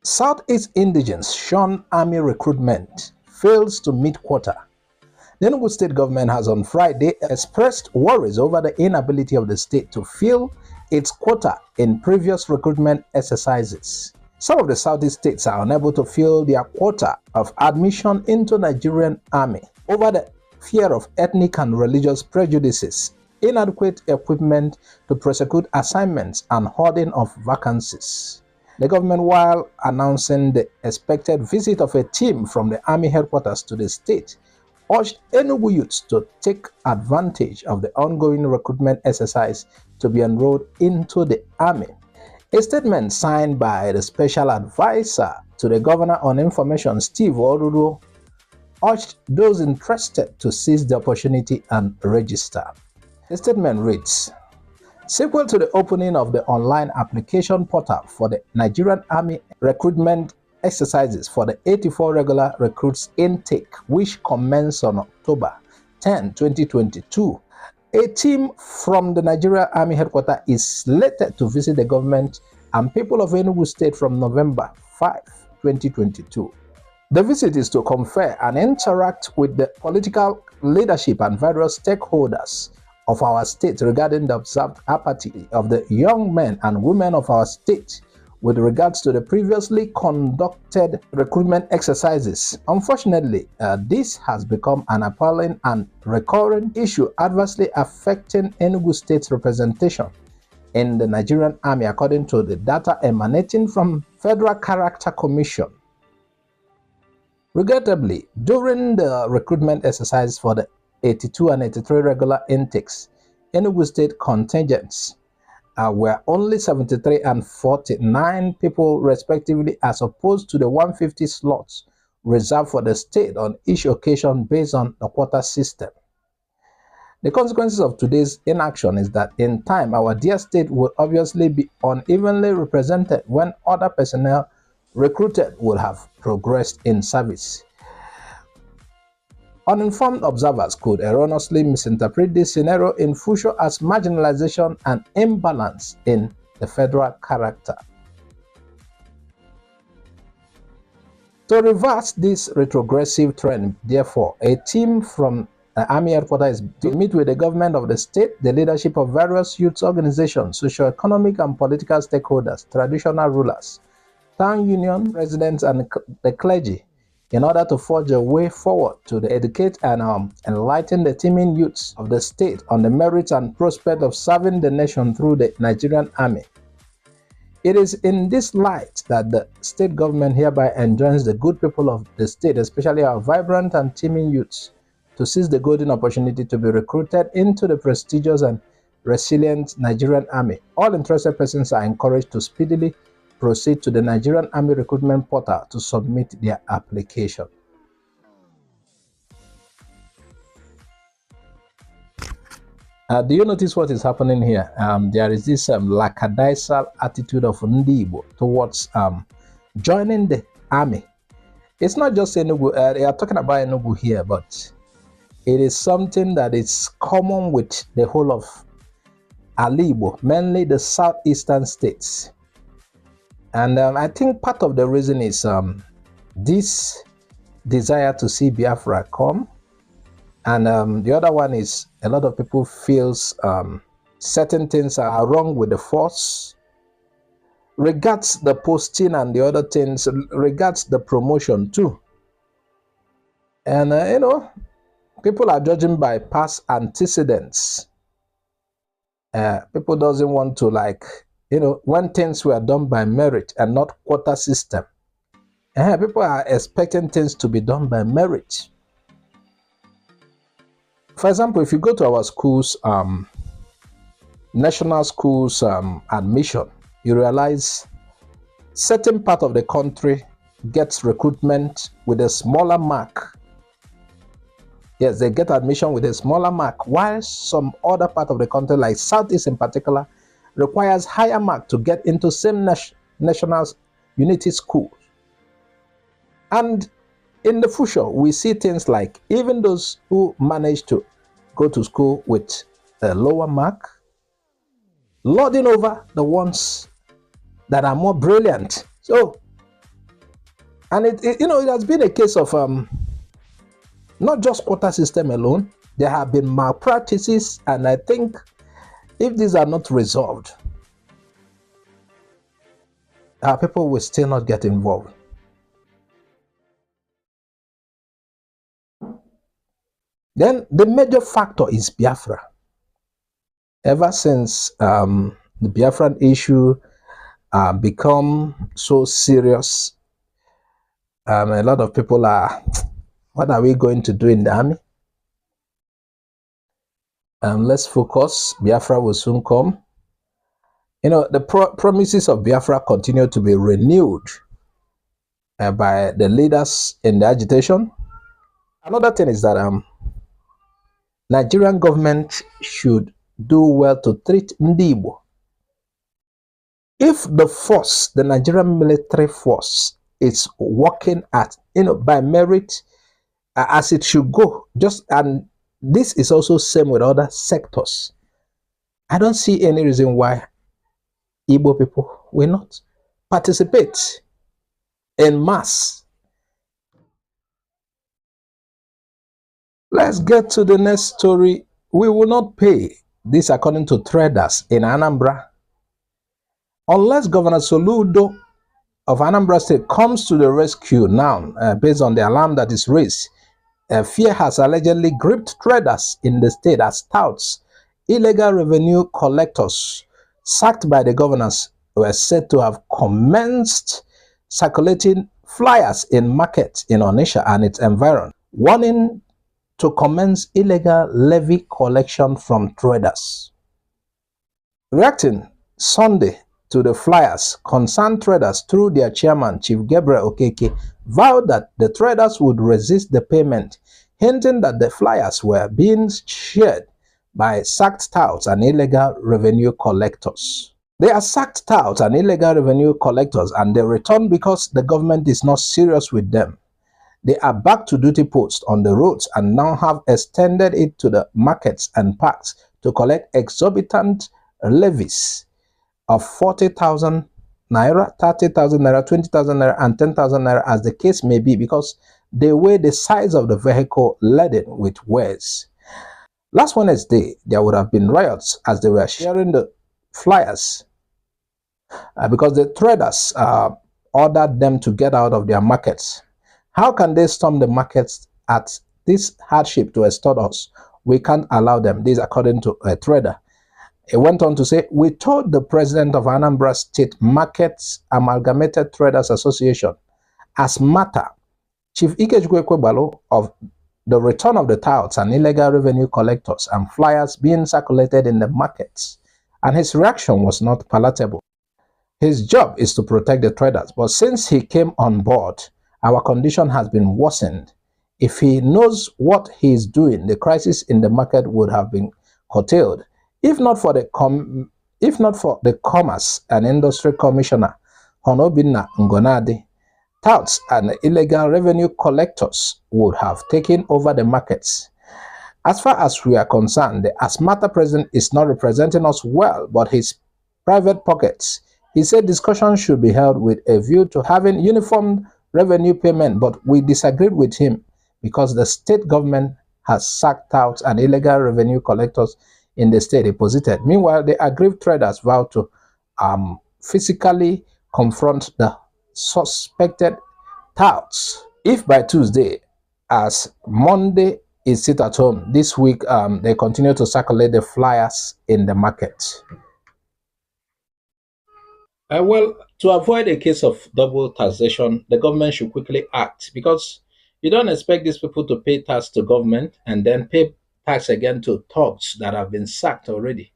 Southeast indigents shun army recruitment, fails to meet quota. The Enugu state government has on Friday expressed worries over the inability of the state to fill its quota in previous recruitment exercises. Some of the Southeast states are unable to fill their quota of admission into Nigerian Army over the fear of ethnic and religious prejudices, inadequate equipment to prosecute assignments, and hoarding of vacancies. The government, while announcing the expected visit of a team from the Army headquarters to the state, urged Enugu youths to take advantage of the ongoing recruitment exercise to be enrolled into the Army. A statement signed by the Special Advisor to the Governor on Information, Steve Oruru, urged those interested to seize the opportunity and register. The statement reads, sequel to the opening of the online application portal for the Nigerian Army recruitment exercises for the 84 regular recruits intake, which commenced on October 10, 2022, a team from the Nigerian Army headquarters is slated to visit the government and people of Enugu State from November 5, 2022. The visit is to confer and interact with the political leadership and various stakeholders of our state regarding the observed apathy of the young men and women of our state with regards to the previously conducted recruitment exercises. Unfortunately, this has become an appalling and recurring issue adversely affecting Enugu State's representation in the Nigerian Army, according to the data emanating from Federal Character Commission. Regrettably, during the recruitment exercise for the 82 and 83 regular intakes, Enugu State contingents were only 73 and 49 people respectively, as opposed to the 150 slots reserved for the state on each occasion based on the quota system. The consequences of today's inaction is that in time our dear state will obviously be unevenly represented when other personnel recruited will have progressed in service. Uninformed observers could erroneously misinterpret this scenario in future as marginalization and imbalance in the federal character. To reverse this retrogressive trend, therefore, a team from the Army headquarters is to meet with the government of the state, the leadership of various youth organizations, socio-economic and political stakeholders, traditional rulers, town union presidents, and the clergy, in order to forge a way forward to educate and enlighten the teeming youths of the state on the merits and prospect of serving the nation through the Nigerian Army. It is in this light that the state government hereby enjoins the good people of the state, especially our vibrant and teeming youths, to seize the golden opportunity to be recruited into the prestigious and resilient Nigerian Army. All interested persons are encouraged to speedily proceed to the Nigerian Army recruitment portal to submit their application. Do you notice what is happening here? There is this lackadaisical attitude of Ndi Igbo towards joining the army. It's not just Enugu, they are talking about Enugu here, but it is something that is common with the whole of Ali Igbo, mainly the southeastern states. And I think part of the reason is this desire to see Biafra come. And the other one is a lot of people feels certain things are wrong with the force. Regards the posting and the other things, regards the promotion too. And you know, people are judging by past antecedents. People doesn't want to, like, you know, when things were done by merit and not quota system. People are expecting things to be done by merit. For example, if you go to our schools, national schools admission, you realize certain part of the country gets recruitment with a smaller mark. Yes, they get admission with a smaller mark, while some other part of the country, like Southeast in particular, requires higher mark to get into same national unity schools. And in the future, we see things like even those who manage to go to school with a lower mark, lording over the ones that are more brilliant. So And it has been a case of not just quota system alone. There have been malpractices, and I think if these are not resolved, our people will still not get involved. Then the major factor is Biafra. Ever since the Biafran issue become so serious, a lot of people are, what are we going to do in the army? Let's focus. Biafra will soon come. The promises of Biafra continue to be renewed by the leaders in the agitation. Another thing is that Nigerian government should do well to treat Ndibo. If the Nigerian military force is working at, by merit, as it should go, and this is also same with other sectors, I don't see any reason why Igbo people will not participate en masse. Let's get to the next story. We will not pay. This according to traders in Anambra. Unless Governor Soludo of Anambra State comes to the rescue now, based on the alarm that is raised, fear has allegedly gripped traders in the state as touts, illegal revenue collectors sacked by the governors, were said to have commenced circulating flyers in markets in Onitsha and its environs, warning to commence illegal levy collection from traders. Reacting Sunday to the flyers, concerned traders through their chairman, Chief Gabriel Okeke, vowed that the traders would resist the payment, hinting that the flyers were being shared by sacked touts and illegal revenue collectors. They are sacked touts and illegal revenue collectors, and they return because the government is not serious with them. They are back to duty posts on the roads and now have extended it to the markets and parks to collect exorbitant levies of 40,000 naira, 30,000 naira, 20,000 naira, and 10,000 naira, as the case may be, because they weigh the size of the vehicle laden with wares. Last Wednesday, there would have been riots as they were sharing the flyers because the traders ordered them to get out of their markets. How can they storm the markets at this hardship to extort us? We can't allow them. This, according to a trader. He went on to say, we told the president of Anambra State Markets Amalgamated Traders Association, ASMATA, Chief Ikechukwu Balo, of the return of the touts and illegal revenue collectors and flyers being circulated in the markets, and his reaction was not palatable. His job is to protect the traders, but since he came on board, our condition has been worsened. If he knows what he is doing, the crisis in the market would have been curtailed. If not for the Commerce and Industry Commissioner, Honobina Ngonade, touts and illegal revenue collectors would have taken over the markets. As far as we are concerned, the ASMATA president is not representing us well, but his private pockets. He said discussion should be held with a view to having uniform revenue payment, but we disagreed with him because the state government has sacked touts and illegal revenue collectors in the state, he posited. Meanwhile, the aggrieved traders vowed to physically confront the suspected touts. If by Tuesday, as Monday is sit at home, this week they continue to circulate the flyers in the market. Well, to avoid a case of double taxation, the government should quickly act, because you don't expect these people to pay tax to government and then pay tax again to thugs that have been sacked already.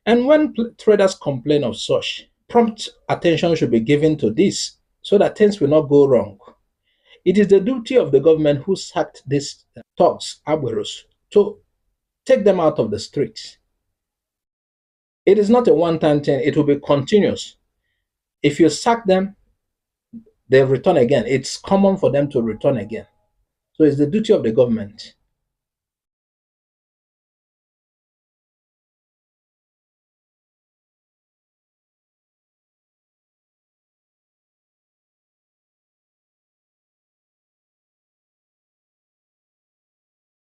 And when traders complain of such, prompt attention should be given to this so that things will not go wrong. It is the duty of the government who sacked these thugs, Abueros, to take them out of the streets. It is not a one-time thing, it will be continuous. If you sack them, they return again. It's common for them to return again. So it's the duty of the government